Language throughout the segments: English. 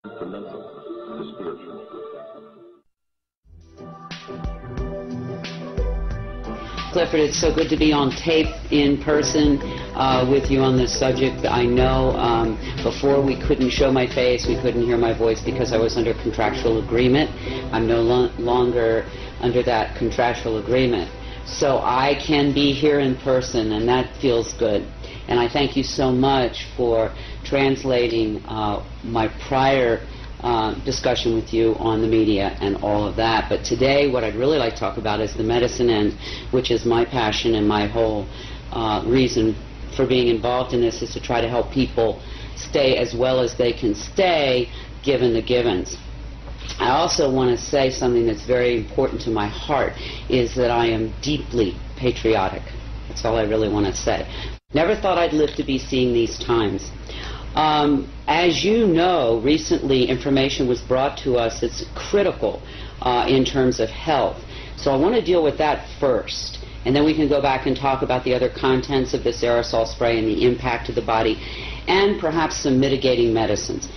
The mental, the spiritual. Clifford, it's so good to be on tape in person with you on this subject. I know before we couldn't show my face, we couldn't hear my voice because I was under contractual agreement. I'm no longer under that contractual agreement. So I can be here in person, and that feels good. And I thank you so much for translating my prior discussion with you on the media and all of that. But today what I'd really like to talk about is the medicine end, which is my passion, and my whole reason for being involved in this is to try to help people stay as well as they can stay given the givens. I also want to say something that's very important to my heart, is that I am deeply patriotic. That's all I really want to say. Never thought I'd live to be seeing these times. As you know, recently information was brought to us that's critical in terms of health. So I want to deal with that first, and then we can go back and talk about the other contents of this aerosol spray and the impact to the body, and perhaps some mitigating medicines.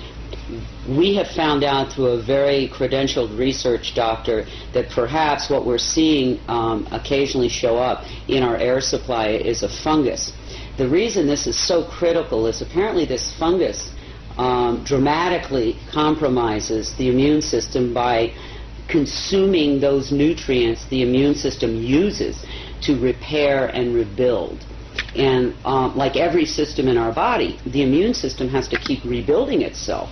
We have found out through a very credentialed research doctor that perhaps what we're seeing occasionally show up in our air supply is a fungus. The reason this is so critical is apparently this fungus dramatically compromises the immune system by consuming those nutrients the immune system uses to repair and rebuild. And like every system in our body, the immune system has to keep rebuilding itself.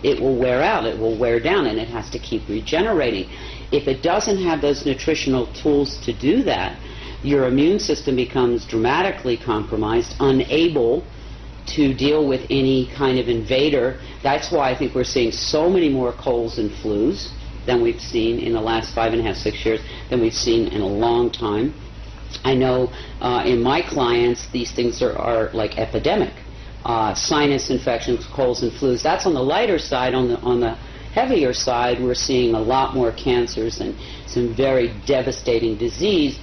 It will wear out, it will wear down, and it has to keep regenerating. If it doesn't have those nutritional tools to do that, your immune system becomes dramatically compromised, unable to deal with any kind of invader. That's why I think we're seeing so many more colds and flus than we've seen in the last 5.5, 6 years, than we've seen in a long time. I know in my clients these things are like epidemic. Sinus infections, colds and flus. That's on the lighter side. On the heavier side, we're seeing a lot more cancers and some very devastating disease,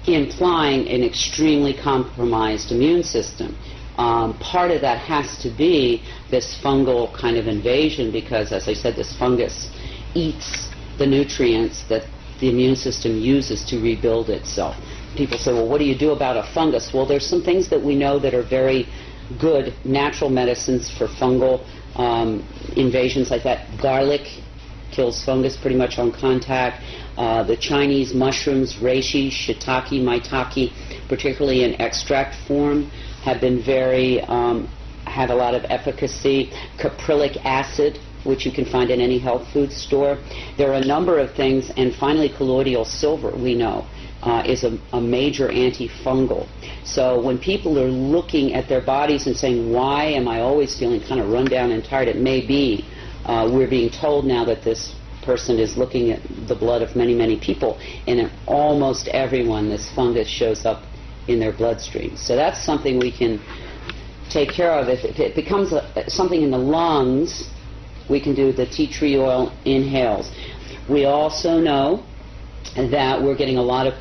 implying an extremely compromised immune system. Part of that has to be this fungal kind of invasion because, as I said, this fungus eats the nutrients that the immune system uses to rebuild itself. People say, well, what do you do about a fungus? Well, there's some things that we know that are very good natural medicines for fungal invasions like that. Garlic kills fungus pretty much on contact. The Chinese mushrooms, reishi, shiitake, maitake, particularly in extract form, have been had a lot of efficacy. Caprylic acid, which you can find in any health food store. There are a number of things, and finally colloidal silver, we know, is a major antifungal. So when people are looking at their bodies and saying, why am I always feeling kind of run down and tired, it may be we're being told now that this person is looking at the blood of many, many people, and in almost everyone this fungus shows up in their bloodstream. So that's something we can take care of. If it becomes something in the lungs, we can do the tea tree oil inhales. We also know that we're getting a lot of